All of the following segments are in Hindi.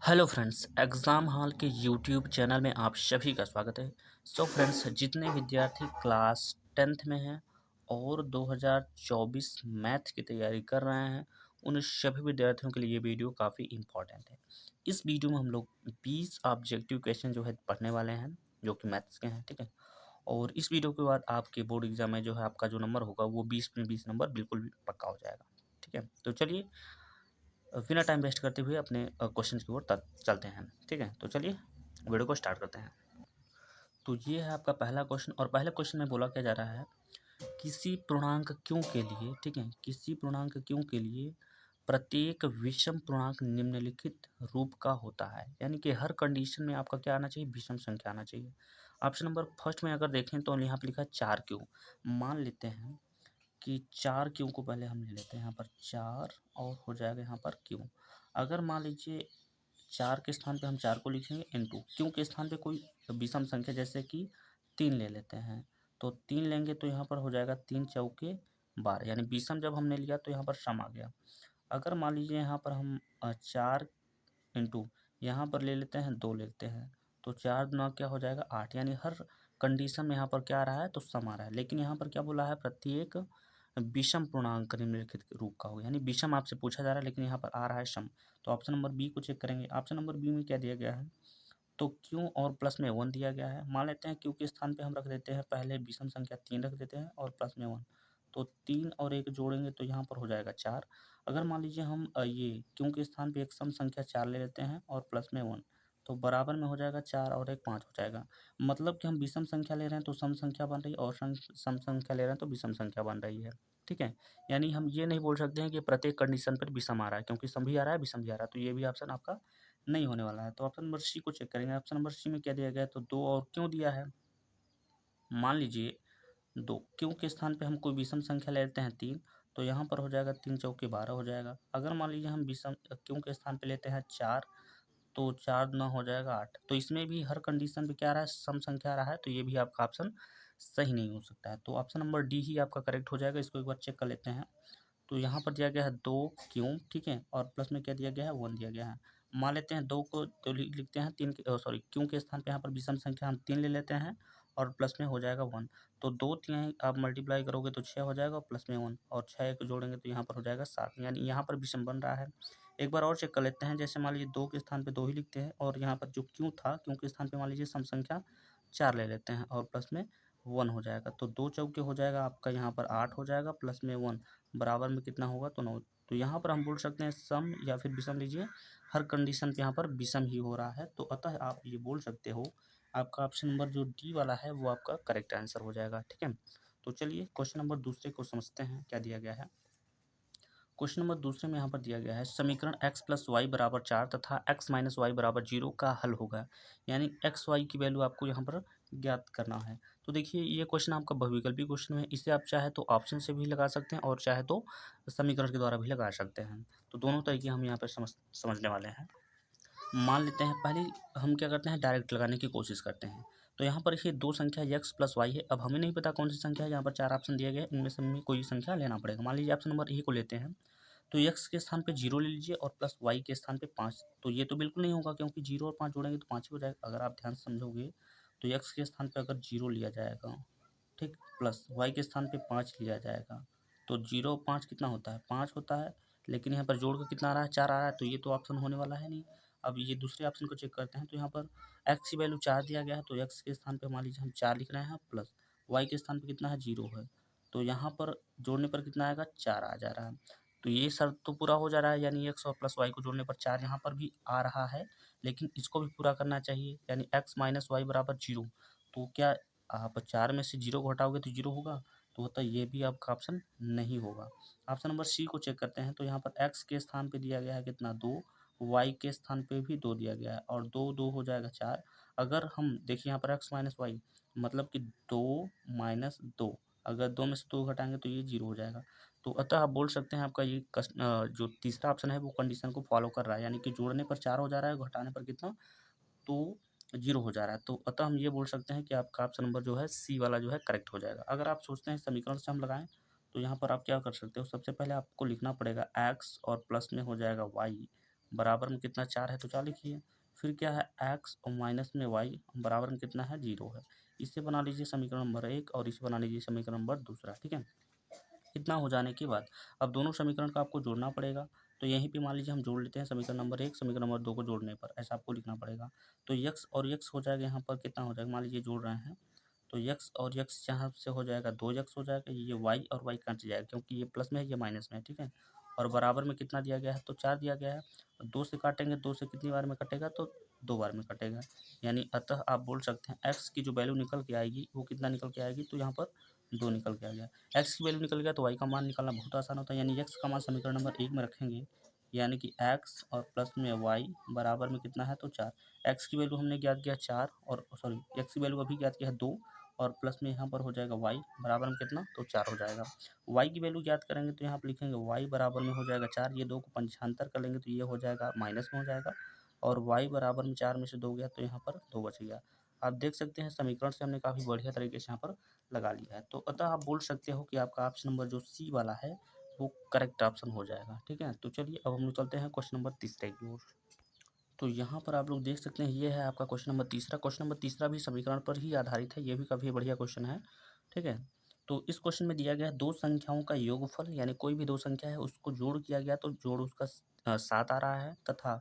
हेलो फ्रेंड्स, एग्ज़ाम हॉल के यूट्यूब चैनल में आप सभी का स्वागत है। सो फ्रेंड्स, जितने विद्यार्थी क्लास 10th में हैं और 2024 मैथ की तैयारी कर रहे हैं, उन सभी विद्यार्थियों के लिए ये वीडियो काफ़ी इम्पोर्टेंट है। इस वीडियो में हम लोग 20 ऑब्जेक्टिव क्वेश्चन जो है पढ़ने वाले हैं, जो कि मैथ्स के हैं, ठीक है। और इस वीडियो के बाद आपके बोर्ड एग्जाम में जो है आपका जो नंबर होगा वो 20 में 20 नंबर बिल्कुल पक्का हो जाएगा, ठीक है। तो चलिए बिना टाइम वेस्ट करते हुए अपने क्वेश्चन की ओर चलते हैं, ठीक है। तो चलिए वीडियो को स्टार्ट करते हैं। तो ये है आपका पहला क्वेश्चन और पहले क्वेश्चन में बोला क्या जा रहा है, किसी पूर्णांक क्यों के लिए, ठीक है, किसी पूर्णांक क्यों के लिए प्रत्येक विषम पूर्णांक निम्नलिखित रूप का होता है। यानी कि हर कंडीशन में आपका क्या आना चाहिए, विषम संख्या आना चाहिए। ऑप्शन नंबर फर्स्ट में अगर देखें तो यहाँ पे लिखा है 4 क्यों। मान लेते हैं कि 4 क्यों को पहले हम ले लेते हैं, यहाँ पर 4 और हो जाएगा यहाँ पर क्यों। अगर मान लीजिए 4 के स्थान पे हम 4 को लिखेंगे इनटू क्यों के स्थान पे कोई विषम संख्या जैसे कि 3 ले लेते हैं, तो 3 लेंगे तो यहाँ पर हो जाएगा 3 चौके 12, यानी विषम जब हमने लिया तो यहाँ पर सम आ गया। अगर मान लीजिए यहाँ पर हम 4 इंटू यहाँ पर ले लेते हैं 2 लेते हैं, तो 4 गुना क्या हो जाएगा 8, यानी हर कंडीशन में यहाँ पर क्या आ रहा है, तो सम आ रहा है। लेकिन यहाँ पर क्या बोला है, प्रत्येक विषम पूर्णांक निम्नलिखित रूप का हो, यानी विषम आपसे पूछा जा रहा है लेकिन यहाँ पर आ रहा है सम। तो ऑप्शन नंबर बी को चेक करेंगे। ऑप्शन नंबर बी में क्या दिया गया है, तो क्यों और प्लस में 1 दिया गया है। मान लेते हैं क्यों के स्थान पे हम रख देते हैं पहले विषम संख्या 3 रख देते हैं और प्लस में 1, तो 3 और 1 जोड़ेंगे तो यहाँ पर हो जाएगा 4। अगर मान लीजिए हम ये क्यों के स्थान पे एक सम संख्या 4 ले लेते हैं और प्लस में 1, तो बराबर में हो जाएगा 4 और 1 5 हो जाएगा। मतलब कि हम विषम संख्या ले रहे हैं तो सम संख्या बन रही है और सम संख्या ले रहे हैं तो विषम संख्या बन रही है, ठीक है। यानी हम ये नहीं बोल सकते हैं कि प्रत्येक कंडीशन पर विषम आ रहा है, क्योंकि सम भी आ रहा है विषम भी आ रहा है, तो ये भी ऑप्शन आपका नहीं होने वाला है। तो ऑप्शन नंबर सी को चेक करेंगे। ऑप्शन नंबर सी में क्या दिया गया है, तो 2 और क्यों दिया है। मान लीजिए 2 क्यों के स्थान पे हम कोई विषम संख्या ले लेते हैं 3, तो यहाँ पर हो जाएगा 3 चौके 12 हो जाएगा। अगर मान लीजिए हम विषम क्यों के स्थान पे लेते हैं 4, तो 4 दूना हो जाएगा 8। तो इसमें भी हर कंडीशन पे क्या आ रहा है, सम संख्या आ रहा है, तो ये भी आपका ऑप्शन सही नहीं हो सकता है। तो ऑप्शन नंबर डी ही आपका करेक्ट हो जाएगा। इसको एक बार चेक कर लेते हैं। तो यहाँ पर दिया गया है 2 क्यों, ठीक है, और प्लस में क्या दिया गया है 1 दिया गया है। मान लेते हैं 2 को तो लिखते हैं 3 के सॉरी क्यों के स्थान पे यहाँ पर विषम संख्या हम 3 ले लेते हैं और प्लस में हो जाएगा 1। तो 2 3 आप मल्टीप्लाई करोगे तो 6 हो जाएगा और प्लस में 1 और 6 को जोड़ेंगे तो यहाँ पर हो जाएगा 7, यानी यहाँ पर विषम बन रहा है। एक बार और चेक कर लेते हैं। जैसे मान लीजिए 2 के स्थान पे 2 ही लिखते हैं और यहाँ पर जो क्यों था, क्यों के स्थान पे मान लीजिए सम संख्या 4 ले लेते हैं और प्लस में 1 हो जाएगा। तो 2 चौके हो जाएगा आपका यहाँ पर 8 हो जाएगा प्लस में 1 बराबर में कितना होगा, तो 9। तो यहाँ पर हम बोल सकते हैं सम या फिर विषम लीजिए, हर कंडीशन पे यहाँ पर विषम ही हो रहा है। तो अतः आप ये बोल सकते हो आपका ऑप्शन नंबर जो डी वाला है वो आपका करेक्ट आंसर हो जाएगा, ठीक है। तो चलिए क्वेश्चन नंबर दूसरे को समझते हैं क्या दिया गया है। क्वेश्चन नंबर दूसरे में यहाँ पर दिया गया है समीकरण x प्लस वाई बराबर 4 तथा x माइनस वाई बराबर 0 का हल होगा। यानी x y की वैल्यू आपको यहाँ पर ज्ञात करना है। तो देखिए ये क्वेश्चन आपका बहुविकल्पी क्वेश्चन है। इसे आप चाहे तो ऑप्शन से भी लगा सकते हैं और चाहे तो समीकरण के द्वारा भी लगा सकते हैं। तो दोनों तरीके हम यहाँ पर समझने वाले हैं। मान लेते हैं पहले हम क्या करते हैं, डायरेक्ट लगाने की कोशिश करते हैं। तो यहाँ पर ये दो संख्या x प्लस वाई है। अब हमें नहीं पता कौन सी संख्या है, यहाँ पर 4 ऑप्शन दिए गए हैं, इनमें से हमें कोई संख्या लेना पड़ेगा। मान लीजिए ऑप्शन नंबर ए को लेते हैं, तो x के स्थान पे 0 ले लीजिए और प्लस y के स्थान पे 5। तो ये तो बिल्कुल नहीं होगा, क्योंकि 0 और 5 जोड़ेंगे तो 5 ही हो जाएगा। अगर आप ध्यान से समझोगे तो x के स्थान पे अगर 0 लिया जाएगा, ठीक, प्लस y के स्थान पे 5 लिया जाएगा, तो 0 और 5 कितना होता है, 5 होता है। लेकिन यहाँ पर जोड़ कर कितना आ रहा है, 4 आ रहा है, तो ये तो ऑप्शन होने वाला है नहीं। अब ये दूसरे ऑप्शन को चेक करते हैं। तो यहाँ पर x की वैल्यू 4 दिया गया है, तो x के स्थान पे मान लीजिए हम 4 लिख रहे हैं, प्लस y के स्थान पे कितना है, 0 है। तो यहाँ पर जोड़ने पर कितना आएगा, 4 आ जा रहा है। तो ये शर्त तो पूरा हो जा रहा है, यानी x और प्लस y को जोड़ने पर 4 यहाँ पर भी आ रहा है। लेकिन इसको भी पूरा करना चाहिए, यानी x माइनस वाई बराबर 0। तो क्या आप 4 में से 0 को हटाओगे तो 0 होगा, तो होता ये भी आपका ऑप्शन नहीं होगा। ऑप्शन नंबर सी को चेक करते हैं। तो यहाँ पर x के स्थान पे दिया गया है कितना, 2, y के स्थान पे भी 2 दिया गया है और 2 2 हो जाएगा 4। अगर हम देखिए यहाँ पर x माइनस वाई मतलब कि 2 माइनस 2, अगर 2 में से 2 घटाएंगे तो ये 0 हो जाएगा। तो अतः आप बोल सकते हैं आपका ये जो तीसरा ऑप्शन है वो कंडीशन को फॉलो कर रहा है, यानी कि जोड़ने पर 4 हो जा रहा है, घटाने पर कितना, तो 0 हो जा रहा है। तो अतः हम ये बोल सकते हैं कि आपका ऑप्शन नंबर जो है सी वाला जो है करेक्ट हो जाएगा। अगर आप सोचते हैं समीकरण से हम लगाएं, तो यहाँ पर आप क्या कर सकते हो, सबसे पहले आपको लिखना पड़ेगा x और प्लस में हो जाएगा y बराबर में कितना 4 है तो 4 लिखिए। फिर क्या है x और माइनस में y बराबर में कितना है 0 है। इसे बना लीजिए समीकरण नंबर 1 और इसे बना लीजिए समीकरण नंबर दूसरा। ठीक है, इतना हो जाने के बाद अब दोनों समीकरण का आपको जोड़ना पड़ेगा। तो यहीं पे मान लीजिए हम जोड़ लेते हैं समीकरण नंबर 1 समीकरण नंबर 2 को जोड़ने पर ऐसा आपको लिखना पड़ेगा। तो यक्स और यक्स हो जाएगा, यहाँ पर कितना हो जाएगा मान लीजिए जोड़ रहे हैं तो यक्स और यक्स यहाँ से हो जाएगा 2 यक्स हो जाएगा, ये वाई और वाई कट जाएगा क्योंकि ये प्लस में है ये माइनस में है। ठीक है, और बराबर में कितना दिया गया है तो 4 दिया गया है। 2 से काटेंगे, 2 से कितनी बार में कटेगा तो 2 बार में कटेगा। यानी अतः आप बोल सकते हैं एक्स की जो वैल्यू निकल के आएगी वो कितना निकल के आएगी तो यहाँ पर 2 निकल के आ गया। एक्स की वैल्यू निकल गया तो वाई का मान निकालना बहुत आसान होता है। यानी एक्स का मान समीकरण नंबर 1 में रखेंगे, यानी कि एक्स और प्लस में वाई बराबर में कितना है तो 4। एक्स की वैल्यू हमने ज्ञात किया 4 और सॉरी एक्स की वैल्यू अभी ज्ञात किया है 2 और प्लस में यहाँ पर हो जाएगा y बराबर में कितना तो 4 हो जाएगा। y की वैल्यू ज्ञात करेंगे तो यहाँ पर लिखेंगे y बराबर में हो जाएगा 4, ये 2 को पंचांतर कर लेंगे तो ये हो जाएगा माइनस में हो जाएगा और y बराबर में 4 में से 2 गया तो यहाँ पर 2 बच गया। आप देख सकते हैं समीकरण से हमने काफ़ी बढ़िया तरीके से यहाँ पर लगा लिया है। तो अतः आप बोल सकते हो कि आपका ऑप्शन नंबर जो सी वाला है वो करेक्ट ऑप्शन हो जाएगा। ठीक है, तो चलिए अब हम लोग चलते हैं क्वेश्चन नंबर तीसरे की ओर। तो यहाँ पर आप लोग देख सकते हैं ये है आपका क्वेश्चन नंबर तीसरा। क्वेश्चन नंबर तीसरा भी समीकरण पर ही आधारित है, ये भी काफ़ी बढ़िया क्वेश्चन है। ठीक है, तो इस क्वेश्चन में दिया गया है दो संख्याओं का योगफल, यानी कोई भी दो संख्या है उसको जोड़ किया गया तो जोड़ उसका 7 आ रहा है तथा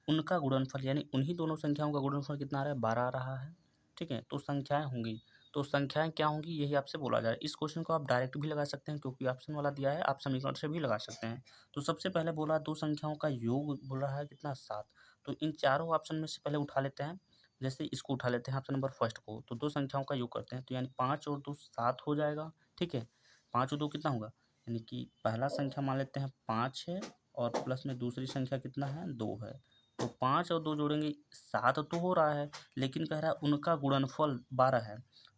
उनका गुणनफल यानी उन्हीं दोनों संख्याओं का गुणनफल कितना आ रहा है 12 आ रहा है। ठीक है, तो संख्याएं होंगी, तो संख्याएं क्या होंगी यही आपसे बोला जा रहा है। इस क्वेश्चन को आप डायरेक्ट भी लगा सकते हैं क्योंकि ऑप्शन वाला दिया है, आप समीकरण से भी लगा सकते हैं। तो सबसे पहले बोला दो संख्याओं का योग बोल रहा है कितना 7। तो इन चारों ऑप्शन में से पहले उठा लेते हैं, जैसे इसको उठा लेते हैं ऑप्शन नंबर फर्स्ट को, तो दो संख्याओं का योग करते हैं तो यानी 5 और 2 7 हो जाएगा। ठीक है, 5 और 2 कितना होगा, यानी कि पहला संख्या मान लेते हैं 5 है और प्लस में दूसरी संख्या कितना है 2 है। तो 5 और 2 जोड़ेंगे 7 तो हो रहा है, लेकिन कह रहा है उनका गुणनफल 12 है।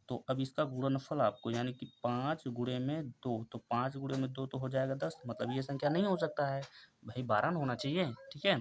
तो अब इसका गुणनफल आपको यानी कि 5 गुणे में 2, तो 5 गुणे में 2 तो हो जाएगा 10, मतलब ये संख्या नहीं हो सकता है भाई, 12 ना होना चाहिए। ठीक है,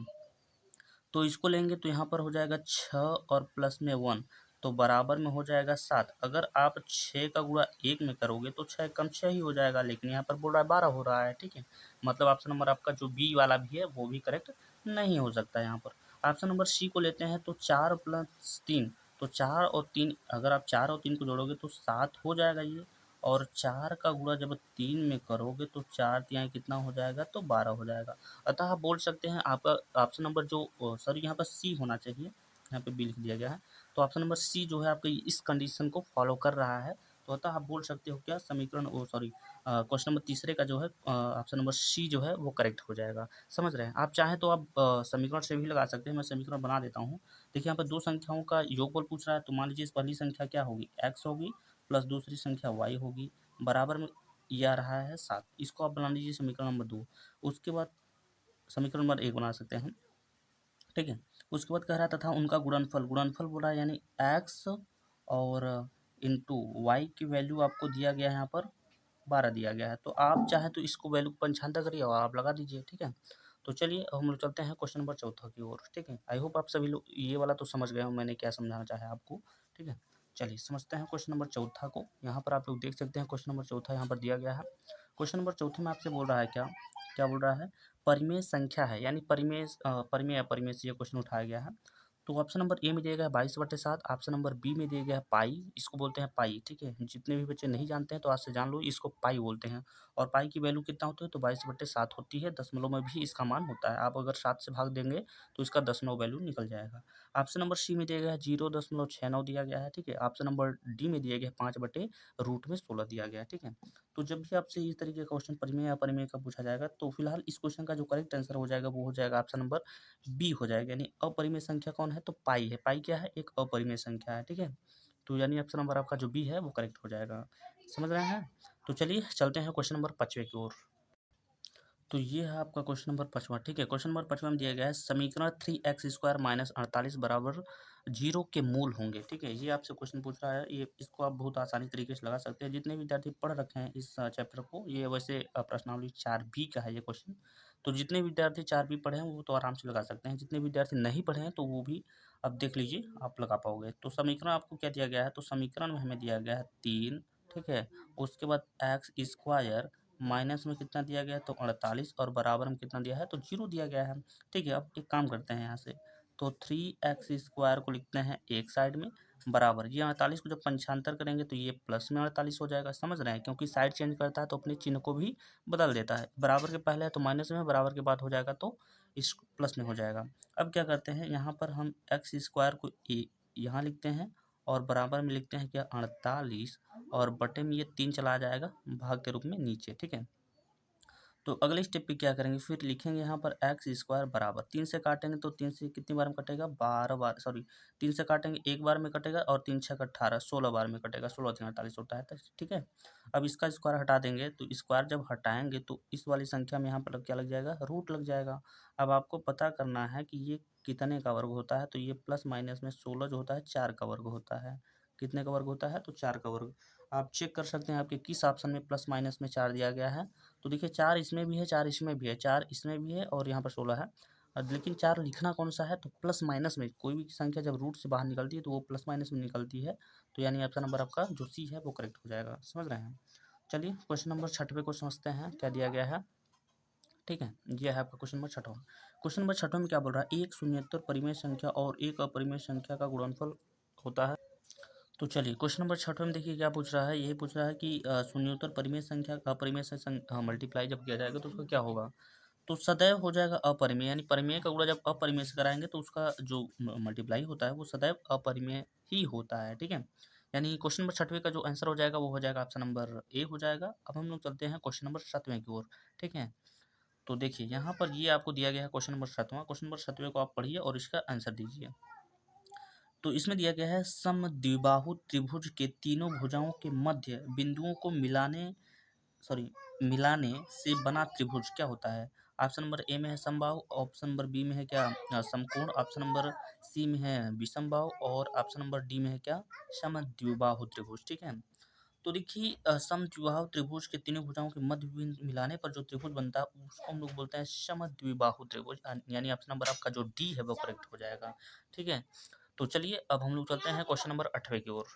तो इसको लेंगे तो यहाँ पर हो जाएगा 6 और प्लस में 1 तो बराबर में हो जाएगा 7। अगर आप 6 का गुणा 1 में करोगे तो 6 कम 6 ही हो जाएगा, लेकिन यहाँ पर बोल रहा है 12 हो रहा है। ठीक है, मतलब ऑप्शन नंबर आपका जो बी वाला भी है वो भी करेक्ट नहीं हो सकता है यहाँ पर। ऑप्शन नंबर सी को लेते हैं तो 4 प्लस 3, तो 4 और 3 अगर आप 4 और 3 को जोड़ोगे तो 7 हो जाएगा ये, और 4 का गुणा जब 3 में करोगे तो 4 तिहाई कितना हो जाएगा तो 12 हो जाएगा। अतः आप बोल सकते हैं आपका ऑप्शन नंबर जो सॉरी यहाँ पर सी होना चाहिए, यहाँ पे बी लिख दिया गया है। तो ऑप्शन नंबर सी जो है आपके इस कंडीशन को फॉलो कर रहा है। तो अतः आप बोल सकते हो क्या समीकरण ओ सॉरी क्वेश्चन नंबर तीसरे का जो है ऑप्शन नंबर सी जो है वो करेक्ट हो जाएगा। समझ रहे हैं, आप चाहें तो आप समीकरण से भी लगा सकते हैं, मैं समीकरण बना देता हूँ। देखिए यहाँ पर दो संख्याओं का योगफल पूछ रहा है, तो मान लीजिए इस पहली संख्या क्या होगी एक्स होगी प्लस दूसरी संख्या वाई होगी, बराबर में ये आ रहा है 7। इसको आप बना लीजिए समीकरण नंबर 2। उसके बाद समीकरण नंबर 1 बना सकते हैं। ठीक है, उसके बाद कह रहा तथा उनका गुणनफल, गुणनफल बोला यानी एक्स और इंटू वाई की वैल्यू आपको दिया गया है यहाँ पर 12 दिया गया है। तो आप चाहे तो इसको वैल्यू पंचांतर करिए और आप लगा दीजिए। ठीक है, तो चलिए अब हम लोग चलते हैं क्वेश्चन नंबर चौथा की ओर। ठीक है, आई होप आप सभी लोग ये वाला तो समझ गए हो मैंने क्या समझाना चाहा आपको। ठीक है, चलिए समझते हैं क्वेश्चन नंबर चौथा को। यहाँ पर आप लोग देख सकते हैं क्वेश्चन नंबर चौथा यहाँ पर दिया गया है। क्वेश्चन नंबर चौथे में आपसे बोल रहा है क्या क्या बोल रहा है, परिमेय संख्या है, यानी परिमेय परिमेय अपरिमेय से ये क्वेश्चन उठाया गया है। तो ऑप्शन नंबर ए में दिया गया है 22/7, ऑप्शन नंबर बी में दिया गया है पाई, इसको बोलते हैं पाई। ठीक है, जितने भी बच्चे नहीं जानते हैं तो आज से जान लो, इसको पाई बोलते हैं। और पाई की वैल्यू कितना होती है तो 22/7 होती है, दशमलव में भी इसका मान होता है। आप अगर 7 से भाग देंगे तो इसका दशमलव वैल्यू निकल जाएगा। ऑप्शन नंबर सी में दिया गया है 0.69 दिया गया है। ठीक है, ऑप्शन नंबर डी में दिया गया है 5/√16 दिया गया है। ठीक है, तो जब भी आपसे इस तरीके का क्वेश्चन परिमेय या अपरिमेय का पूछा जाएगा तो फिलहाल इस क्वेश्चन का जो करेक्ट आंसर हो जाएगा वो हो जाएगा ऑप्शन नंबर बी हो जाएगा, यानी अपरिमेय संख्या कौन है तो पाई है। पाई क्या है, एक अपरिमेय संख्या है। ठीक है, तो यानी ऑप्शन नंबर आपका जो बी है वो करेक्ट हो जाएगा। समझ रहे हैं, तो चलिए चलते हैं क्वेश्चन नंबर 5वें की ओर। तो ये है आपका क्वेश्चन नंबर 5वां। ठीक है, क्वेश्चन नंबर 5वां में दिया गया है समीकरण 3x² माइनस 48 बराबर 0 के मूल होंगे। ठीक है, ये आपसे क्वेश्चन पूछ रहा है, ये इसको आप बहुत आसानी तरीके से लगा सकते हैं। जितने विद्यार्थी पढ़ रखे हैं इस चैप्टर को, ये वैसे प्रश्नावली 4B का है ये क्वेश्चन, तो जितने विद्यार्थी 4B पढ़े हैं वो तो आराम से लगा सकते हैं, जितने विद्यार्थी नहीं पढ़े हैं तो वो भी अब देख लीजिए आप लगा पाओगे। तो समीकरण आपको क्या दिया गया है, तो समीकरण में हमें दिया गया है 3। ठीक है, उसके बाद x² माइनस में कितना दिया गया है तो 48 और बराबर में कितना दिया है तो 0 दिया गया है। ठीक है, अब एक काम करते हैं यहाँ से, तो 3x² को लिखते हैं एक साइड में बराबर, ये 48 को जब पंचांतर करेंगे तो ये प्लस में 48 हो जाएगा, समझ रहे हैं, क्योंकि साइड चेंज करता है तो अपने चिन्ह को भी बदल देता है, बराबर के पहले है तो माइनस में, बराबर के बाद हो जाएगा तो इस प्लस में हो जाएगा। अब क्या करते हैं, यहाँ पर हम x² को यहाँ लिखते हैं और बराबर में लिखते हैं क्या 48 और बटे में ये 3 चला जाएगा भाग के रूप में नीचे। ठीक है, तो अगले स्टेप पे क्या करेंगे, फिर लिखेंगे यहाँ पर x² बराबर 3 से काटेंगे तो 3 से कितनी बार में कटेगा 12 बार, सॉरी 3 से काटेंगे एक बार में कटेगा और 3 छक 18 16 बार में कटेगा, 16 3 48 होता है। ठीक है, अब इसका स्क्वायर हटा देंगे तो स्क्वायर जब हटाएंगे तो इस वाली संख्या में यहाँ पर क्या लग जाएगा, रूट लग जाएगा। अब आपको पता करना है कि ये कितने का वर्ग होता है, तो ये प्लस माइनस में 16 जो होता है 4 का वर्ग होता है। कितने का वर्ग होता है तो 4 का वर्ग। आप चेक कर सकते हैं आपके किस ऑप्शन में प्लस माइनस में 4 दिया गया है। तो देखिए 4 इसमें भी है, 4 इसमें भी है, 4 इसमें भी है और यहाँ पर 16 है। लेकिन 4 लिखना कौन सा है तो प्लस माइनस में, कोई भी संख्या जब रूट से बाहर निकलती है तो वो प्लस माइनस में निकलती है। तो यानी ऑप्शन नंबर आपका जो सी है वो करेक्ट हो जाएगा, समझ रहे हैं। चलिए क्वेश्चन नंबर 6वें को समझते हैं क्या दिया गया है। ठीक है, ये है आपका क्वेश्चन नंबर 6वां। क्वेश्चन नंबर 6वां में क्या बोल रहा है, एक शून्येतर परिमेय संख्या और एक अपरिमेय संख्या का गुणनफल होता है। तो चलिए क्वेश्चन नंबर 6 में देखिए क्या पूछ रहा है, यही पूछ रहा है कि शून्योत्तर परिमेय संख्या अपरिमेय से मल्टीप्लाई जब किया जाएगा तो उसका क्या होगा, तो सदैव हो जाएगा अपरिमेय, यानी परिमेय का गुणा जब अपरिमेय से कराएंगे तो उसका जो मल्टीप्लाई होता है वो सदैव अपरिमेय ही होता है। ठीक है, यानी क्वेश्चन नंबर 6वें का जो आंसर हो जाएगा वो हो जाएगा ऑप्शन नंबर ए हो जाएगा। अब हम लोग चलते हैं क्वेश्चन नंबर 7वें की ओर। ठीक है, तो देखिए यहाँ पर ये आपको दिया गया है क्वेश्चन नंबर 7वां, क्वेश्चन नंबर 7वें को आप पढ़िए और इसका आंसर दीजिए। तो इसमें दिया गया है समद्विबाहु त्रिभुज के तीनों भुजाओं के मध्य बिंदुओं को मिलाने से बना त्रिभुज क्या होता है। ऑप्शन नंबर ए में है समबाहु, ऑप्शन नंबर बी में है क्या समकोण, ऑप्शन नंबर सी में है विषमबाहु और ऑप्शन नंबर डी में है क्या समद्विबाहु त्रिभुज। ठीक है, तो देखिए समद्विबाहु त्रिभुज के तीनों भुजाओं के मध्य बिंदु मिलाने पर जो त्रिभुज बनता है उसको हम लोग बोलते हैं समद्विबाहु त्रिभुज, यानी ऑप्शन नंबर आपका जो डी है वो करेक्ट हो जाएगा। ठीक है, तो चलिए अब हम लोग चलते हैं क्वेश्चन नंबर 8वें की ओर।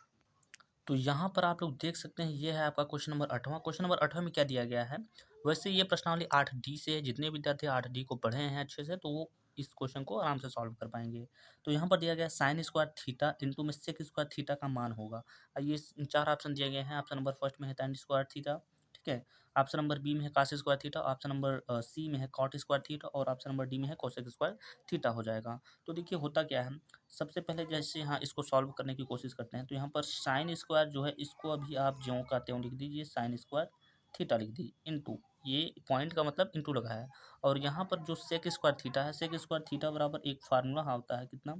तो यहाँ पर आप लोग देख सकते हैं ये है आपका क्वेश्चन नंबर 8वां। क्वेश्चन नंबर 8वां में क्या दिया गया है, वैसे ये प्रश्नावली 8D से है, जितने विद्यार्थी 8D को पढ़े हैं अच्छे से तो वो इस क्वेश्चन को आराम से सॉल्व कर पाएंगे। तो यहाँ पर दिया गया साइन स्क्वायर थीटा इंटू में सेक स्क्वायर थीटा का मान होगा। ये 4 ऑप्शन दिए गए हैं, ऑप्शन नंबर फर्स्ट में है tan स्क्वायर थीटा, ठीक है, ऑप्शन नंबर बी में है cos square theta, option number C में है cot स्क्वायर थीटा और ऑप्शन नंबर डी में है कोसेक स्क्वायर थीटा हो जाएगा। तो देखिए होता क्या है, सबसे पहले जैसे यहाँ इसको सॉल्व करने की कोशिश करते हैं तो यहाँ पर साइन स्क्वायर जो है इसको अभी आप ज्यों का त्यों लिख दीजिए, साइन स्क्वायर थीटा लिख दीजिए इंटू, ये पॉइंट का मतलब इंटू लगा है, और यहाँ पर जो सेक स्क्वायर थीटा है, सेक स्क्वायर थीटा बराबर एक फार्मूला होता है कितना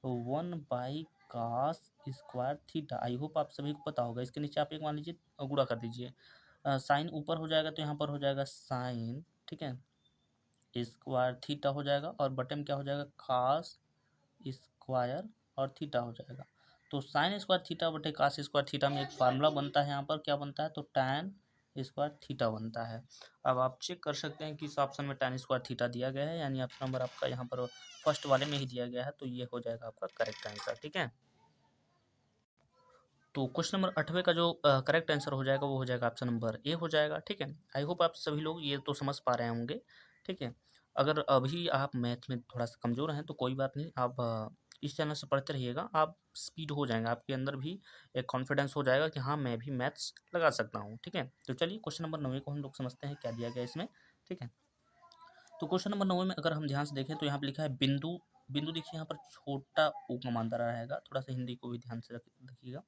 1/cos square theta. I hope आप सभी को पता होगा। इसके नीचे आप एक मान लीजिए गुणा कर दीजिए, साइन ऊपर हो जाएगा तो यहाँ पर हो जाएगा साइन, ठीक है, स्क्वायर थीटा हो जाएगा और बटे में क्या हो जाएगा cos स्क्वायर और थीटा हो जाएगा। तो साइन स्क्वायर थीटा बटे cos स्क्वायर थीटा में एक फार्मूला बनता है, यहाँ पर क्या बनता है तो tan स्क्वायर थीटा बनता है। अब आप चेक कर सकते हैं कि इस ऑप्शन में tan स्क्वायर थीटा दिया गया है, यानी ऑप्शन नंबर आपका यहाँ पर फर्स्ट वाले में ही दिया गया है, तो ये हो जाएगा आपका करेक्ट आंसर। ठीक है, तो क्वेश्चन नंबर 8वें का जो करेक्ट आंसर हो जाएगा वो हो जाएगा ऑप्शन नंबर ए हो जाएगा। ठीक है, आई होप आप सभी लोग ये तो समझ पा रहे होंगे। ठीक है, अगर अभी आप मैथ में थोड़ा सा कमज़ोर हैं तो कोई बात नहीं, आप इस चैनल से पढ़ते रहिएगा, आप स्पीड हो जाएंगे, आपके अंदर भी एक कॉन्फिडेंस हो जाएगा कि हाँ मैं भी मैथ्स लगा सकता हूँ। ठीक है, तो चलिए क्वेश्चन नंबर 9 को हम लोग समझते हैं क्या दिया गया इसमें। ठीक है, तो क्वेश्चन नंबर 9 में अगर हम ध्यान से देखें तो यहाँ पर लिखा है बिंदु, बिंदु देखिए यहाँ पर छोटा ऊ का मान रहेगा, थोड़ा सा हिंदी को भी ध्यान से रखिएगा।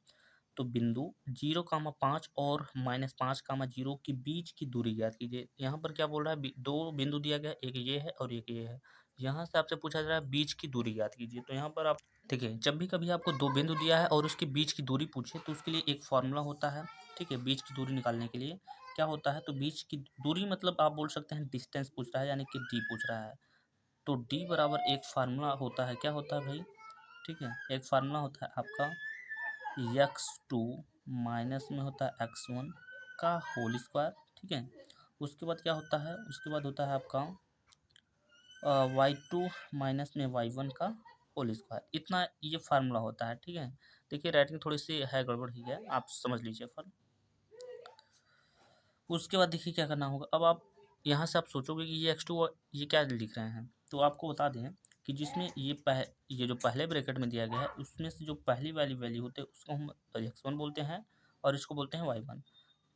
तो बिंदु 0,5 और -5,0 के बीच की दूरी ज्ञात कीजिए। यहाँ पर क्या बोल रहा है, दो बिंदु दिया गया, एक ये है और एक ये है, यहाँ से आपसे पूछा जा रहा है बीच की दूरी ज्ञात कीजिए। तो यहाँ पर आप देखिए जब भी कभी आपको दो बिंदु दिया है और उसके बीच की दूरी पूछे तो उसके लिए एक फॉर्मूला होता है। ठीक है, बीच की दूरी निकालने के लिए क्या होता है, तो बीच की दूरी मतलब आप बोल सकते हैं डिस्टेंस पूछ रहा है, यानी कि डी पूछ रहा है। तो डी बराबर एक फार्मूला होता है, क्या होता है भाई, ठीक है, एक फार्मूला होता है आपका x2 माइनस में होता है x1 का होल स्क्वायर। ठीक है, उसके बाद क्या होता है, उसके बाद होता है आपका y2 माइनस में y1 का होल स्क्वायर, इतना ये फार्मूला होता है। ठीक है, देखिए राइटिंग थोड़ी सी है, गड़बड़ ही है, आप समझ लीजिए फल। उसके बाद देखिए क्या करना होगा। अब आप यहाँ से आप सोचोगे कि ये x2 ये क्या लिख रहे हैं, तो आपको बता दें कि जिसमें ये जो पहले ब्रैकेट में दिया गया है उसमें से जो पहली वाली वैल्यू होते हैं उसको हम x1 बोलते हैं और इसको बोलते हैं y1।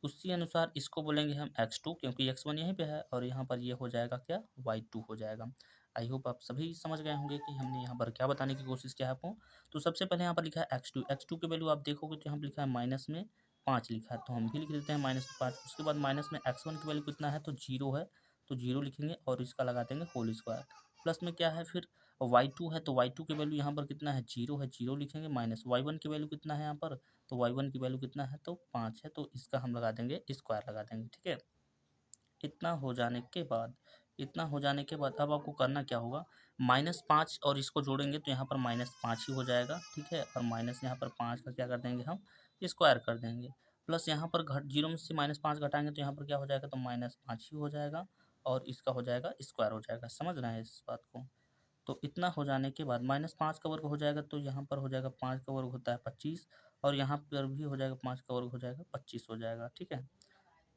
उसी अनुसार इसको बोलेंगे हम x2 क्योंकि x1 यहीं पे है और यहाँ पर ये हो जाएगा क्या, y2 हो जाएगा। आई होप आप सभी समझ गए होंगे कि हमने यहाँ पर क्या बताने की कोशिश किया है आपको। तो सबसे पहले यहाँ पर लिखा है x2 की वैल्यू आप देखोगे तो यहाँ पर लिखा है माइनस में 5 लिखा है, तो हम भी लिख देते हैं -5। उसके बाद माइनस में x1 की वैल्यू कितना है, तो 0 है, तो 0 लिखेंगे और इसका लगा देंगे होल स्क्वायर। प्लस में क्या है फिर y2 है, तो y2 की वैल्यू यहाँ पर कितना है, 0 है, 0 लिखेंगे। माइनस y1 की वैल्यू कितना है यहाँ पर, तो y1 की वैल्यू कितना है, तो 5 है, तो इसका हम लगा देंगे स्क्वायर लगा देंगे। ठीक है, इतना हो जाने के बाद अब आपको करना क्या होगा, -5 और इसको जोड़ेंगे तो यहाँ पर -5 ही हो जाएगा। ठीक है, और माइनस यहाँ पर 5 का क्या कर देंगे हम, स्क्वायर कर देंगे। प्लस यहाँ पर घट 0 में से -5 घटाएंगे तो यहाँ पर क्या हो जाएगा, तो -5 ही हो जाएगा और इसका हो जाएगा स्क्वायर हो जाएगा। समझ रहे हैं इस बात को। तो इतना हो जाने के बाद -5 का वर्ग हो जाएगा तो यहाँ पर हो जाएगा 5 का वर्ग होता है 25 और यहाँ पर भी हो जाएगा 5 का वर्ग हो जाएगा 25 हो जाएगा। ठीक है,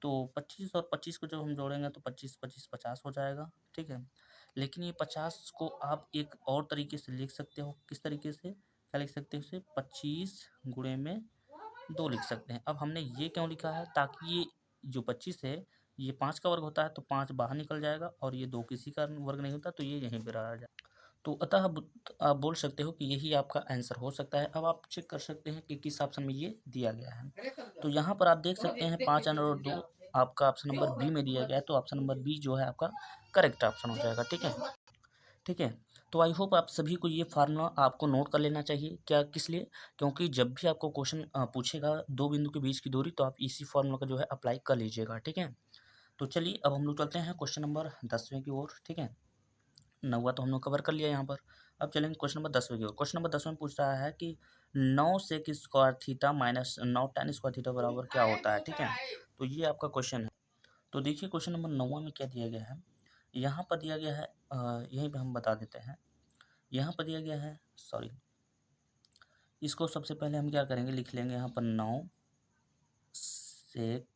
तो 25 और 25 को जब हम जोड़ेंगे तो 25 25 50 हो जाएगा। ठीक है, लेकिन ये 50 को आप एक और तरीके से लिख सकते हो। किस तरीके से, क्या लिख सकते हो इसे, 25 गुणे में 2 लिख सकते हैं। अब हमने ये क्यों लिखा है, ताकि ये जो 25 है ये 5 का वर्ग होता है तो 5 बाहर निकल जाएगा और ये 2 किसी का वर्ग नहीं होता तो ये यहीं पर आ जाए। तो अतः आप बोल सकते हो कि यही आपका आंसर हो सकता है। अब आप चेक कर सकते हैं कि किस ऑप्शन में ये दिया गया है। तो यहाँ पर आप देख सकते हैं 5 और 2 आपका ऑप्शन नंबर बी में दिया गया है, तो ऑप्शन नंबर बी जो है आपका करेक्ट ऑप्शन हो जाएगा। ठीक है, ठीक है। तो आई होप आप सभी को ये फार्मूला आपको नोट कर लेना चाहिए। क्या, किस लिए, क्योंकि जब भी आपको क्वेश्चन पूछेगा दो बिंदु के बीच की दूरी तो आप इसी फार्मूला का जो है अप्लाई कर लीजिएगा। ठीक है, तो चलिए अब हम लोग चलते हैं क्वेश्चन नंबर 10वें की ओर। ठीक है, 9वां तो हम लोग कवर कर लिया यहाँ पर। अब चलेंगे क्वेश्चन नंबर 10वें की ओर। क्वेश्चन नंबर 10वें में पूछ रहा है कि 9 sec square theta minus 9 tan square theta बराबर क्या होता है। ठीक है, तो ये आपका क्वेश्चन है। तो देखिए क्वेश्चन नंबर 9वां में क्या दिया गया है, यहाँ पर दिया गया है, यहीं पे हम बता देते हैं। यहाँ पर दिया गया है, सॉरी, इसको सबसे पहले हम क्या करेंगे, लिख लेंगे यहाँ पर 9 सेक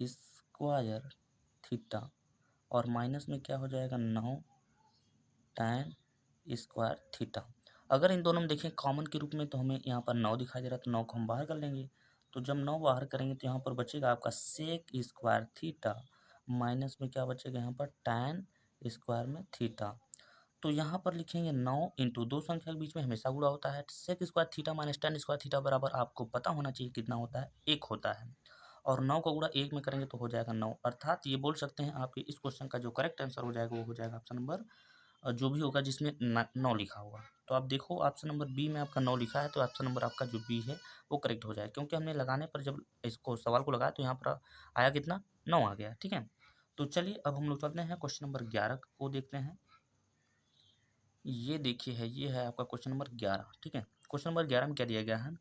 स्क्वायर थीटा और माइनस में क्या हो जाएगा, 9 tan स्क्वायर थीटा। अगर इन दोनों में देखें कॉमन के रूप में तो हमें यहाँ पर 9 दिखाई दे रहा है, तो 9 को हम बाहर कर लेंगे। तो जब 9 बाहर करेंगे तो यहाँ पर बचेगा आपका सेक स्क्वायर थीटा माइनस में क्या बचेगा यहाँ पर tan स्क्वायर में थीटा। तो यहाँ पर लिखेंगे 9 इंटू, दो संख्या के बीच में हमेशा गुणा होता है। Sec square theta minus tan square theta बराबर आपको पता होना चाहिए कितना होता है, 1 होता है। और 9 का गुणा 1 में करेंगे तो हो जाएगा 9, अर्थात ये बोल सकते हैं आपके इस क्वेश्चन का जो करेक्ट आंसर हो जाएगा वो हो जाएगा ऑप्शन नंबर जो भी होगा जिसमें 9 लिखा होगा। तो आप देखो ऑप्शन नंबर बी में आपका 9 लिखा है, तो ऑप्शन नंबर आपका जो बी है वो करेक्ट हो जाएगा, क्योंकि हमने लगाने पर जब इसको सवाल को लगाया तो यहाँ पर आया कितना, 9 आ गया। ठीक है, तो चलिए अब हम लोग चलते हैं क्वेश्चन नंबर 11 को देखते हैं। ये देखिए है, ये है आपका क्वेश्चन नंबर 11। ठीक है, क्वेश्चन नंबर 11 में क्या दिया गया है,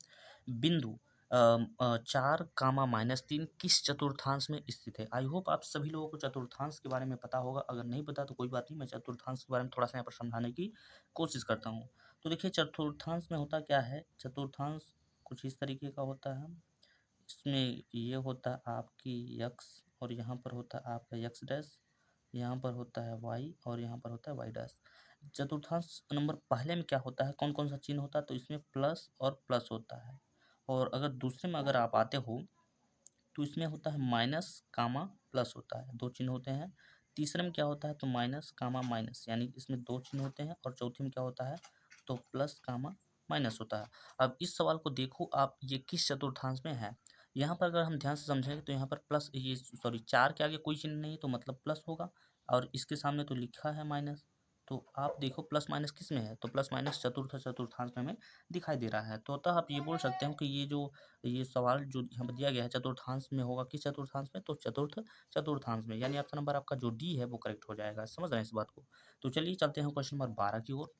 बिंदु 4, -3 किस चतुर्थांश में स्थित है। आई होप आप सभी लोगों को चतुर्थांश के बारे में पता होगा, अगर नहीं पता तो कोई बात नहीं, मैं चतुर्थांश के बारे में थोड़ा सा यहाँ पर समझाने की कोशिश करता हूँ। तो देखिए चतुर्थांश में होता क्या है, चतुर्थांश कुछ इस तरीके का होता है। इसमें ये होता है आपकी यक्स और यहाँ पर होता है आपका यक्स डैश, यहाँ पर होता है वाई और यहाँ पर होता है वाई डैश। चतुर्थांश नंबर पहले में क्या होता है, कौन कौन सा चिन्ह होता है, तो इसमें प्लस और प्लस होता है। और अगर दूसरे में अगर आप आते हो तो इसमें होता है माइनस कामा प्लस होता है, दो चिन्ह होते हैं। तीसरे में क्या होता है, तो माइनस कामा माइनस, यानी इसमें दो चिन्ह होते हैं। और चौथे में क्या होता है, तो प्लस कामा माइनस होता है। अब इस सवाल को देखो आप, ये किस चतुर्थांश में है। यहाँ पर अगर हम ध्यान से समझेंगे तो यहाँ पर प्लस, ये सॉरी 4 के आगे कोई चिन्ह नहीं तो मतलब प्लस होगा, और इसके सामने तो लिखा है माइनस। तो आप देखो प्लस माइनस किस में है, तो प्लस माइनस चतुर्थांश में हमें दिखाई दे रहा है। तो अतः आप ये बोल सकते हो कि ये सवाल जो यहाँ पर दिया गया है चतुर्थांश में होगा, किस चतुर्थांश में, तो चतुर्थांश में, यानी ऑप्शन नंबर आपका जो डी है वो करेक्ट हो जाएगा। समझ रहे हैं इस बात को। तो चलिए चलते हैं क्वेश्चन नंबर 12 की ओर।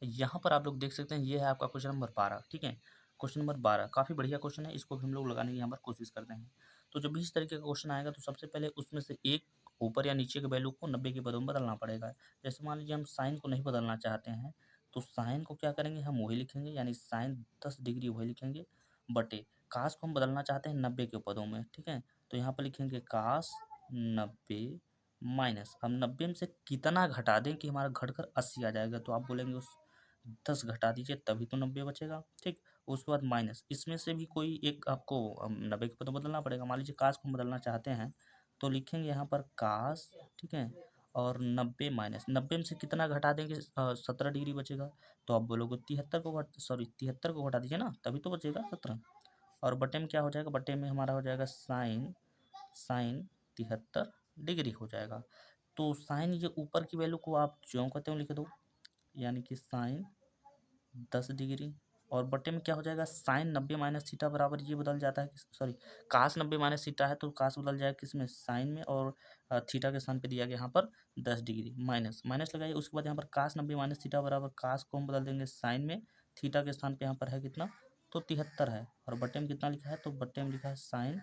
यहाँ पर आप लोग देख सकते हैं ये है आपका क्वेश्चन नंबर 12। ठीक है, क्वेश्चन नंबर 12 काफ़ी बढ़िया क्वेश्चन है, इसको भी हम लोग लगाने की यहाँ पर कोशिश करते हैं। तो जब भी इस तरीके का क्वेश्चन आएगा तो सबसे पहले उसमें से एक ऊपर या नीचे के वैल्यू को 90 के पदों में बदलना पड़ेगा। जैसे मान लीजिए हम साइन को नहीं बदलना चाहते हैं तो साइन को क्या करेंगे, हम वही लिखेंगे, यानी साइन 10 डिग्री वही लिखेंगे, बटे काश को हम बदलना चाहते हैं 90 के पदों में। ठीक है, तो यहाँ पर लिखेंगे काश 90 माइनस, अब 90 में से कितना घटा दें कि हमारा घटकर 80 आ जाएगा, तो आप बोलेंगे उस 10 घटा दीजिए तभी तो 90 बचेगा। ठीक, उसके बाद माइनस, इसमें से भी कोई एक आपको 90 को तो बदलना पड़ेगा। मान लीजिए काश को बदलना चाहते हैं तो लिखेंगे यहाँ पर काश, ठीक है, और 90 माइनस 90 में से कितना घटा देंगे 17 डिग्री बचेगा, तो आप बोलोगे 73 को घटा दीजिए ना तभी तो बचेगा 17। और बटे में क्या हो जाएगा, बटे में हमारा हो जाएगा साइन साइन 73 डिग्री हो जाएगा। तो साइन ये ऊपर की वैल्यू को आप ज्यों कहते हो लिख दो, यानी कि साइन 10 डिग्री, और बटे में क्या हो जाएगा साइन 90 माइनस थीटा बराबर ये बदल जाता है, सॉरी कास 90 माइनस थीटा है तो कास बदल जाएगा किसमें, साइन में, और थीटा के स्थान पे दिया गया यहाँ पर 10 डिग्री, माइनस माइनस लगाइए। उसके बाद यहाँ पर कास 90 माइनस थीटा बराबर कास को हम बदल देंगे साइन में, थीटा के स्थान पे यहाँ पर है कितना, तो 73 है, और बटे में कितना लिखा है, तो बटे में लिखा है साइन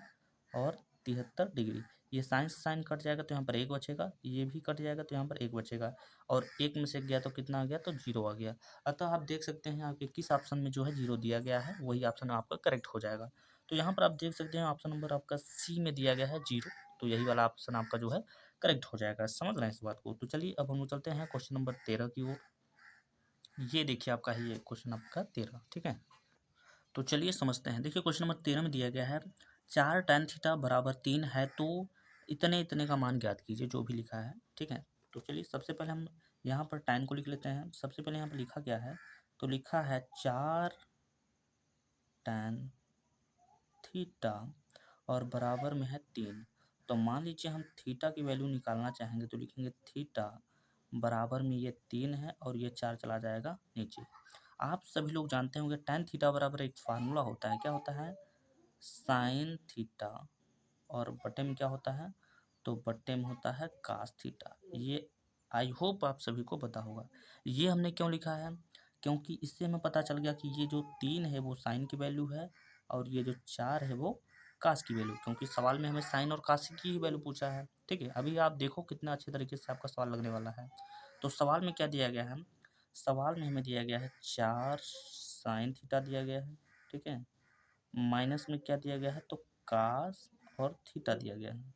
और 73 डिग्री। ये साइन से साइन कट जाएगा तो यहाँ पर एक बचेगा, ये भी कट जाएगा तो यहाँ पर एक बचेगा, और एक में से गया तो कितना आ गया, तो जीरो आ गया। अतः आप देख सकते हैं आपके किस ऑप्शन में जो है जीरो दिया गया है वही ऑप्शन आपका करेक्ट हो जाएगा। तो यहाँ पर आप देख सकते हैं ऑप्शन नंबर आपका सी में दिया गया है जीरो, तो यही वाला ऑप्शन आपका जो है करेक्ट हो जाएगा। समझ रहे हैं इस बात को। तो चलिए अब हम चलते हैं क्वेश्चन नंबर 13 की ओर। ये देखिए आपका है ये क्वेश्चन आपका 13, ठीक है। तो चलिए समझते हैं। देखिए क्वेश्चन नंबर 13 में दिया गया है 4 tan थीटा बराबर 3 है तो इतने इतने का मान ज्ञात कीजिए, जो भी लिखा है, ठीक है। तो चलिए सबसे पहले हम यहाँ पर tan को लिख लेते हैं। सबसे पहले यहाँ पर लिखा क्या है, तो लिखा है 4 tan थीटा और बराबर में है 3। तो मान लीजिए हम थीटा की वैल्यू निकालना चाहेंगे तो लिखेंगे थीटा बराबर में ये 3 है और ये 4 चला जाएगा नीचे। आप सभी लोग जानते होंगे tan थीटा बराबर एक फार्मूला होता है, क्या होता है, साइन थीटा, और बटे में क्या होता है, तो बटे में होता है कास थीटा। ये आई होप आप सभी को पता होगा। ये हमने क्यों लिखा है, क्योंकि इससे हमें पता चल गया कि ये जो 3 है वो साइन की वैल्यू है और ये जो 4 है वो कास की वैल्यू, क्योंकि सवाल में हमें साइन और कास की ही वैल्यू पूछा है। ठीक है, अभी आप देखो कितना अच्छे तरीके से आपका सवाल लगने वाला है। तो सवाल में क्या दिया गया है, सवाल में हमें दिया गया है 4 साइन थीटा दिया गया है, ठीक है, माइनस में क्या दिया गया है, तो कास और थीटा दिया गया है,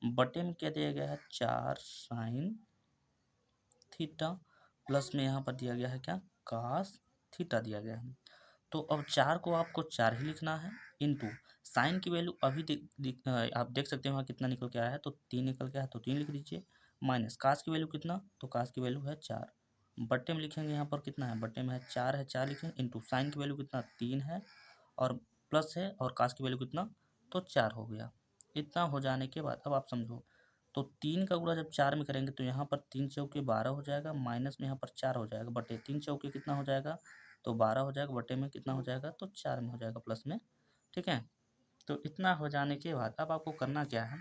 बटे में क्या दिया गया है 4 साइन थीटा, प्लस में यहाँ पर दिया गया है क्या, कास थीटा दिया गया है। तो अब 4 को आपको 4 ही लिखना है, इंटू साइन की वैल्यू अभी आप देख सकते हो वहाँ कितना निकल के आया है, तो 3 निकल के आया है तो 3 लिख दीजिए, माइनस कास की वैल्यू कितना, तो कास की वैल्यू है 4, बटे में लिखेंगे यहाँ पर कितना है, बटे में है 4 है, 4 लिखेंगे, इंटू साइन की वैल्यू कितना 3 है और प्लस है, और कास की वैल्यू कितना, तो 4 हो गया। इतना हो जाने के बाद अब आप समझो, तो 3 का गुणा जब 4 में करेंगे तो यहाँ पर 3 चौके 12 हो जाएगा, माइनस में यहाँ पर 4 हो जाएगा, बटे 3 चौके कितना हो जाएगा, तो 12 हो जाएगा, बटे में कितना हो जाएगा, तो 4 में हो जाएगा प्लस में, ठीक है। तो इतना हो जाने के बाद अब आपको करना क्या है,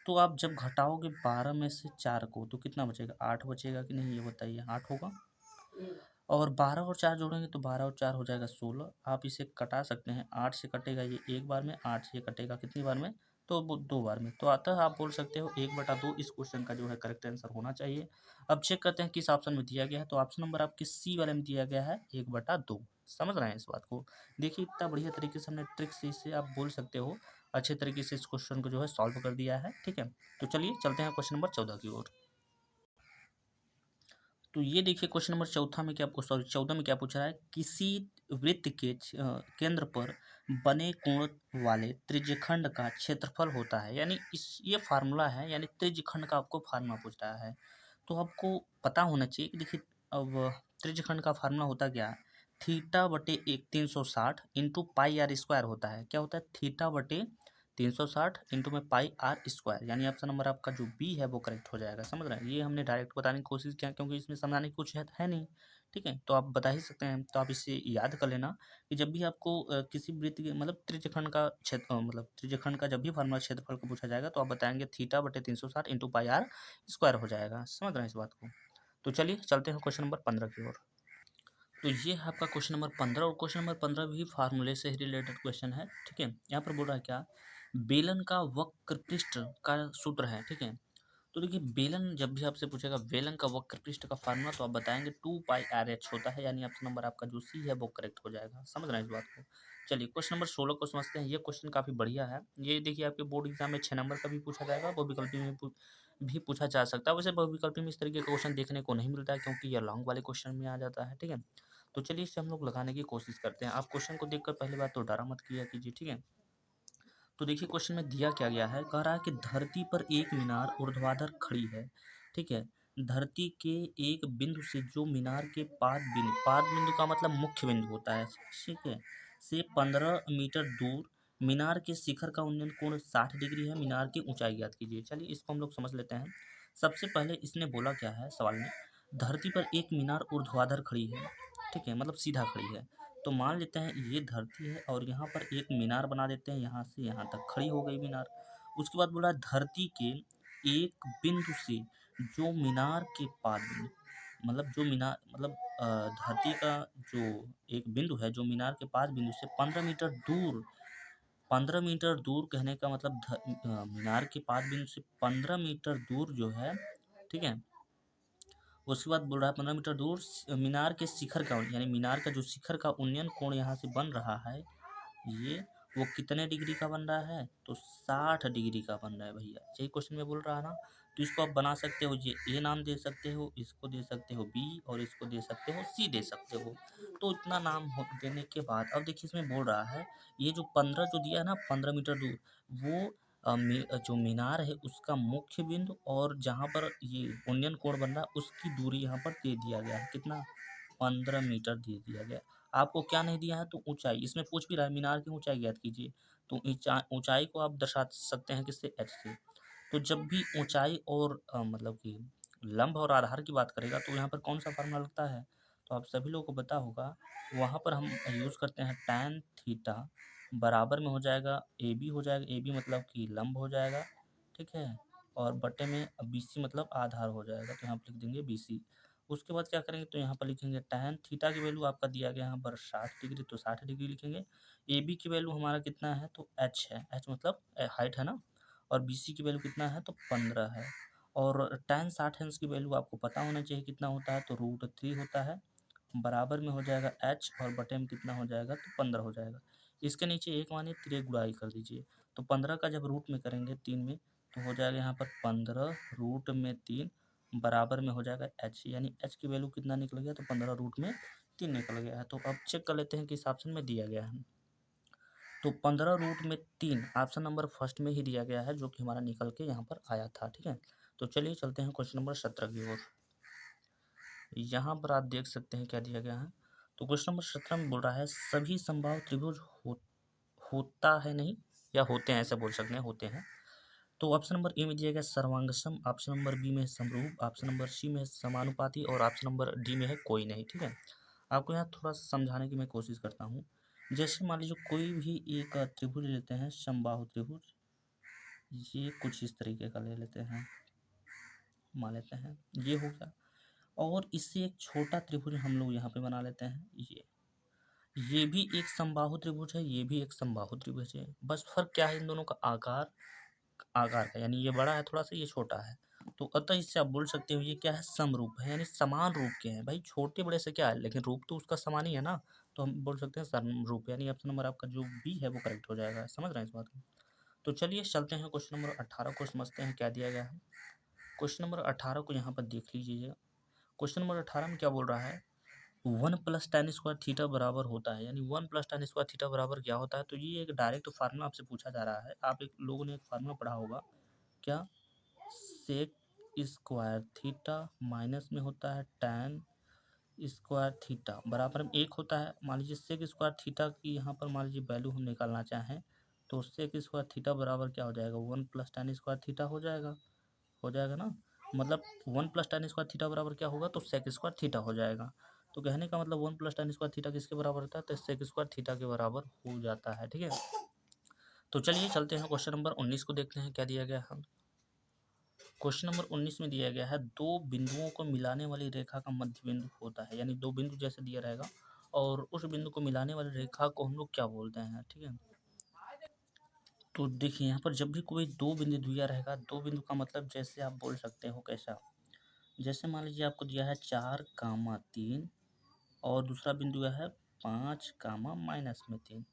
तो आप जब घटाओगे 12 में से 4 को तो कितना बचेगा, 8 बचेगा कि नहीं, ये बताइए, 8 होगा। और 12 और 4 जोड़ेंगे तो 12 और 4 हो जाएगा 16। आप इसे कटा सकते हैं, 8 से कटेगा ये एक बार में, 8 से कटेगा कितनी बार में, तो वो 2 बार में। तो अतः आप बोल सकते हो 1/2 इस क्वेश्चन का जो है करेक्ट आंसर होना चाहिए। अब चेक करते हैं किस ऑप्शन में दिया गया है, तो ऑप्शन नंबर आपके सी वाले में दिया गया है 1/2। समझ रहे हैं इस बात को। देखिए इतना बढ़िया तरीके से हमने ट्रिक से इसे आप बोल सकते हो अच्छे तरीके से इस क्वेश्चन को जो है सॉल्व कर दिया है, ठीक है। तो चलिए चलते हैं क्वेश्चन नंबर 14 की ओर। तो ये देखिए क्वेश्चन नंबर चौथा में क्या, आपको सॉरी 14 में क्या पूछ रहा है, किसी वृत्त के केंद्र पर बने कोण वाले त्रिज्यखंड का क्षेत्रफल होता है, यानी इस ये फार्मूला है, यानी त्रिज्यखंड का आपको फार्मूला पूछ रहा है। तो आपको पता होना चाहिए कि देखिए अब त्रिज्यखंड का फार्मूला होता क्या है, थीटा बटे 360 इंटू पाई आर स्क्वायर होता है। क्या होता है, थीटा बटे 360 इंटू में पाई आर स्क्वायर, यानी ऑप्शन नंबर आपका जो बी है वो करेक्ट हो जाएगा। समझ रहे हैं, ये हमने डायरेक्ट बताने की कोशिश किया क्योंकि इसमें समझाने की कुछ है नहीं, ठीक है। तो आप बता ही सकते हैं, तो आप इसे याद कर लेना कि जब भी आपको किसी वृत्त के मतलब त्रिज्यखंड का क्षेत्र मतलब त्रिज्यखंड का जब भी फार्मूला क्षेत्रफल को पूछा जाएगा तो आप बताएंगे थीटा बटे 360 इंटू पाई आर स्क्वायर हो जाएगा। समझ रहे हैं इस बात को। तो चलिए चलते हैं क्वेश्चन नंबर 15 की ओर। तो ये है आपका क्वेश्चन नंबर 15, और क्वेश्चन नंबर 15 भी फार्मूले से ही रिलेटेड क्वेश्चन है, ठीक है। यहाँ पर बोल रहा है क्या, बेलन का वक्र पृष्ठ का सूत्र है, ठीक है। तो देखिए बेलन जब भी आपसे पूछेगा बेलन का वक्र पृष्ठ का फार्मूला तो आप बताएंगे 2 पाई आर एच होता है, यानी ऑप्शन नंबर आपका जो सी है वो करेक्ट हो जाएगा। समझ रहे हैं इस बात को। चलिए क्वेश्चन नंबर 16 को समझते हैं। ये क्वेश्चन काफ़ी बढ़िया है। ये देखिए आपके बोर्ड एग्जाम में 6 नंबर का भी पूछा जाएगा, बहुविकल्पी में भी पूछा जा सकता है। वैसे बहुविकल्पी में इस तरीके का क्वेश्चन देखने को नहीं मिलता है, क्योंकि ये लॉन्ग वाले क्वेश्चन में आ जाता है। ठीक है, तो चलिए इसे हम लोग लगाने की कोशिश करते हैं। आप क्वेश्चन को देखकर पहली बात तो डरा मत किया कीजिए। ठीक है, तो देखिए क्वेश्चन में दिया क्या गया है। कह रहा है कि धरती पर एक मीनार ऊर्ध्वाधर खड़ी है। ठीक है, धरती के एक बिंदु से जो मीनार के पाद बिंदु का मतलब मुख्य बिंदु होता है, ठीक है, से 15 मीटर दूर मीनार के शिखर का उन्नयन कोण 60 डिग्री है। मीनार की ऊंचाई ज्ञात कीजिए। चलिए इसको हम लोग समझ लेते हैं। सबसे पहले इसने बोला क्या है सवाल में, धरती पर एक मीनार ऊर्ध्वाधर खड़ी है। ठीक है, मतलब सीधा खड़ी है। तो मान लेते हैं ये धरती है और यहाँ पर एक मीनार बना देते हैं, यहाँ से यहाँ तक खड़ी हो गई मीनार। उसके बाद बोला धरती के एक बिंदु से जो मीनार के पाद बिंदु, मतलब जो मीनार मतलब धरती का जो एक बिंदु है जो मीनार के पाद बिंदु से 15 मीटर दूर, 15 मीटर दूर कहने का मतलब मीनार के पाद बिंदु से 15 मीटर दूर जो है, ठीक है, उसके बाद बोल रहा है 15 मीटर दूर मीनार के शिखर का, यानी मीनार का जो शिखर का उन्नयन कोण यहाँ से बन रहा है, ये वो कितने डिग्री का बन रहा है, तो 60 डिग्री का बन रहा है भैया। यही क्वेश्चन में बोल रहा है ना। तो इसको आप बना सकते हो, ये ए नाम दे सकते हो, इसको दे सकते हो बी, और इसको दे सकते हो सी दे सकते हो। तो इतना नाम देने के बाद अब देखिए इसमें बोल रहा है ये जो 15 जो दिया है ना, 15 मीटर दूर, वो जो मीनार है उसका मुख्य बिंदु और जहाँ पर ये उन्नयन कोण बन रहा है उसकी दूरी यहाँ पर दे दिया गया है। कितना, 15 मीटर दे दिया गया। आपको क्या नहीं दिया है, तो ऊंचाई। इसमें पूछ भी रहा है मीनार की ऊंचाई ज्ञात कीजिए। तो ऊंचाई को आप दर्शा सकते हैं किससे, एच से। तो जब भी ऊंचाई और मतलब कि लंब और आधार की बात करेगा तो यहाँ पर कौन सा फार्मूला लगता है, तो आप सभी लोगों को पता होगा। वहाँ पर हम यूज़ करते हैं tan थीटा बराबर में हो जाएगा ए बी, हो जाएगा ए बी मतलब कि लंब हो जाएगा। ठीक है, और बटे में बी सी मतलब आधार हो जाएगा, तो यहाँ पर लिख देंगे बी सी। उसके बाद क्या करेंगे, तो यहाँ पर लिखेंगे tan थीटा की वैल्यू आपका दिया गया यहाँ पर 60 डिग्री, तो 60 डिग्री लिखेंगे। ए बी की वैल्यू हमारा कितना है, तो एच है, एच मतलब हाइट है ना, और बी सी की वैल्यू कितना है, तो 15 है। और tan 60 है, उसकी वैल्यू आपको पता होना चाहिए कितना होता है, तो √3 होता है, बराबर में हो जाएगा एच, और बटे में कितना हो जाएगा, तो 15 हो जाएगा। इसके नीचे एक मानिए, तिरे गुड़ाई कर दीजिए। तो 15 का जब रूट में करेंगे 3 में, तो हो जाएगा यहाँ पर 15 रूट में 3 बराबर में हो जाएगा एच, यानी एच की वैल्यू कितना निकल गया, तो 15 रूट में 3 निकल गया है। तो अब चेक कर लेते हैं किस ऑप्शन में दिया गया है। तो 15 रूट में 3 ऑप्शन नंबर फर्स्ट में ही दिया गया है, जो कि हमारा निकल के यहाँ पर आया था। ठीक है, तो चलिए चलते हैं क्वेश्चन नंबर 17 की ओर। यहाँ पर आप देख सकते हैं क्या दिया गया है। तो क्वेश्चन नंबर 17 में बोल रहा है सभी संभाव त्रिभुज होता है, नहीं, या होते हैं, ऐसा बोल सकते हैं, होते हैं। तो ऑप्शन नंबर ए में दिया गया सर्वांगसम, ऑप्शन नंबर बी में है समरूप, ऑप्शन नंबर सी में है समानुपाती, और ऑप्शन नंबर डी में है कोई नहीं। ठीक है, आपको यहाँ थोड़ा सा समझाने की मैं कोशिश करता हूँ। जैसे मान लीजिए कोई भी एक त्रिभुज लेते हैं, समबाहु त्रिभुज, ये कुछ इस तरीके का ले लेते हैं, मान लेते हैं ये हो गया, और इससे एक छोटा त्रिभुज हम लोग यहाँ पे बना लेते हैं, ये भी एक समबाहु त्रिभुज है, ये भी एक समबाहु त्रिभुज है। बस फर्क क्या है इन दोनों का, आकार का, यानी ये बड़ा है थोड़ा सा, ये छोटा है। तो अतः इससे आप बोल सकते हो ये क्या है, समरूप है, यानी समान रूप के हैं। भाई छोटे बड़े से क्या है, लेकिन रूप तो उसका समान ही है ना, तो हम बोल सकते हैं समरूप, यानी ऑप्शन नंबर आपका जो बी है वो करेक्ट हो जाएगा। समझ रहे हैं इस बात को। तो चलिए चलते हैं क्वेश्चन नंबर 18 को समझते हैं क्या दिया गया है। क्वेश्चन नंबर 18 को यहाँ पर देख लीजिए। क्वेश्चन नंबर 18 में क्या बोल रहा है, 1 + tan² थीटा बराबर होता है, यानी 1 + tan² थीटा बराबर क्या होता है। तो ये एक डायरेक्ट फार्मूला आपसे पूछा जा रहा है। आप एक लोगों ने एक फार्मूला पढ़ा होगा, क्या, सेक स्क्वायर थीटा माइनस में होता है tan स्क्वायर थीटा बराबर में 1 होता है। मान लीजिए सेक स्क्वायर थीटा की यहाँ पर मान लीजिए वैल्यू हम निकालना चाहें, तो सेक स्क्वायर थीटा बराबर क्या हो जाएगा, 1 + tan² थीटा हो जाएगा ना। मतलब 1 + tan² थीटा बराबर क्या होगा, तो सेक स्क्वायर थीटा हो जाएगा। तो कहने का मतलब 1 + tan² थीटा किसके बराबर होता है, तो सेक स्क्वायर थीटा के बराबर हो जाता है। ठीक है, तो चलिए चलते हैं क्वेश्चन नंबर 19 को देखते हैं क्या दिया गया है। क्वेश्चन नंबर 19 में दिया गया है दो बिंदुओं को मिलाने वाली रेखा का मध्य बिंदु होता है, यानी दो बिंदु जैसे दिया रहेगा, और उस बिंदु को मिलाने वाली रेखा को हम लोग क्या बोलते हैं। ठीक है, तो देखिए यहाँ पर जब भी कोई दो बिंदु दिया रहेगा, दो बिंदु का मतलब जैसे आप बोल सकते हो कैसा, जैसे मान लीजिए आपको दिया है 4, 3 और दूसरा बिंदु है 5, -3।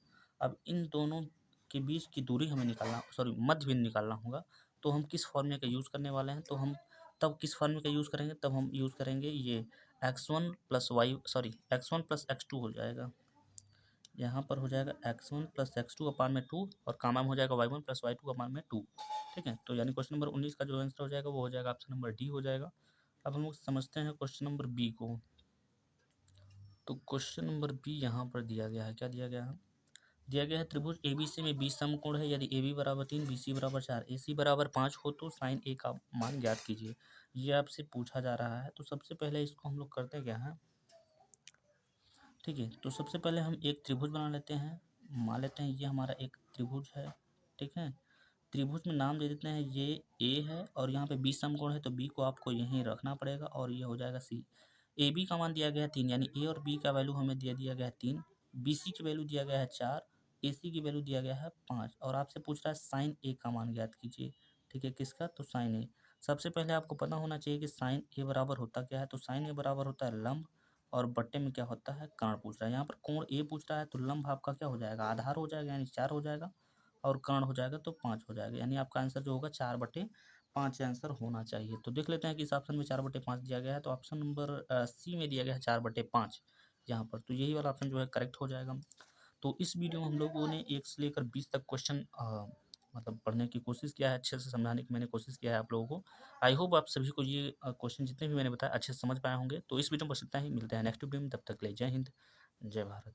अब इन दोनों के बीच की दूरी हमें निकालना, सॉरी मध्य बिंदु निकालना होगा। तो हम किस फॉर्मूले का यूज़ करने वाले हैं, तो हम तब किस फॉर्मूले का यूज़ करेंगे, तब हम यूज़ करेंगे ये x1 plus Y, sorry x1 plus x2 हो जाएगा। यहाँ पर हो जाएगा x1 प्लस x2 अपान में 2 और कामा में हो जाएगा y1 प्लस y2 अपान में 2। ठीक है, तो यानी क्वेश्चन नंबर 19 का जो आंसर हो जाएगा वो हो जाएगा ऑप्शन नंबर डी हो जाएगा। अब हम लोग समझते हैं क्वेश्चन नंबर बी को। तो क्वेश्चन नंबर बी यहाँ पर दिया गया है, क्या दिया गया है, दिया गया है त्रिभुज एबीसी में 20 समकोण है, यदि AB बराबर 3, BC बराबर 4, AC बराबर 5 हो तो साइन ए का मान ज्ञात कीजिए। ये आपसे पूछा जा रहा है। तो सबसे पहले इसको हम लोग करते क्या है, ठीक है, तो सबसे पहले हम एक त्रिभुज बना लेते हैं। मान लेते हैं ये हमारा एक त्रिभुज है। ठीक है, त्रिभुज में नाम दे देते हैं, ये ए है और यहाँ पे 20 समकोण है, तो बी को आपको यहीं रखना पड़ेगा और ये हो जाएगा सी। ए बी का मान दिया गया है 3, यानी ए और बी का वैल्यू हमें दिया गया है 3, बी सी की वैल्यू दिया गया है 4, ए सी की वैल्यू दिया गया है 5 और आपसे पूछ रहा है साइन ए का मान ज्ञात कीजिए। ठीक है, किसका, तो साइन ए। सबसे पहले आपको पता होना चाहिए कि साइन ए बराबर होता क्या है, तो साइन ए बराबर होता है लंब और बट्टे में क्या होता है, कर्ण पूछ रहा है। यहाँ पर कोण ए पूछ रहा है तो लंब आपका क्या हो जाएगा, आधार हो जाएगा यानी 4 हो जाएगा और कर्ण हो जाएगा तो 5 हो जाएगा, यानी आपका आंसर जो होगा 4/5 आंसर होना चाहिए। तो देख लेते हैं कि इस ऑप्शन में 4/5 दिया गया है, तो ऑप्शन नंबर सी में दिया गया है 4/5 यहाँ पर, तो यही वाला ऑप्शन जो है करेक्ट हो जाएगा। तो इस वीडियो में हम लोगों ने 1 से लेकर 20 तक क्वेश्चन मतलब पढ़ने की कोशिश किया है, अच्छे से समझाने की मैंने कोशिश किया है आप लोगों को। आई होप आप सभी को ये क्वेश्चन जितने भी मैंने बताया अच्छे से समझ पाए होंगे। तो इस वीडियो में बस इतना ही, मिलते हैं नेक्स्ट वीडियो में, तब तक के लिए जय हिंद, जय भारत।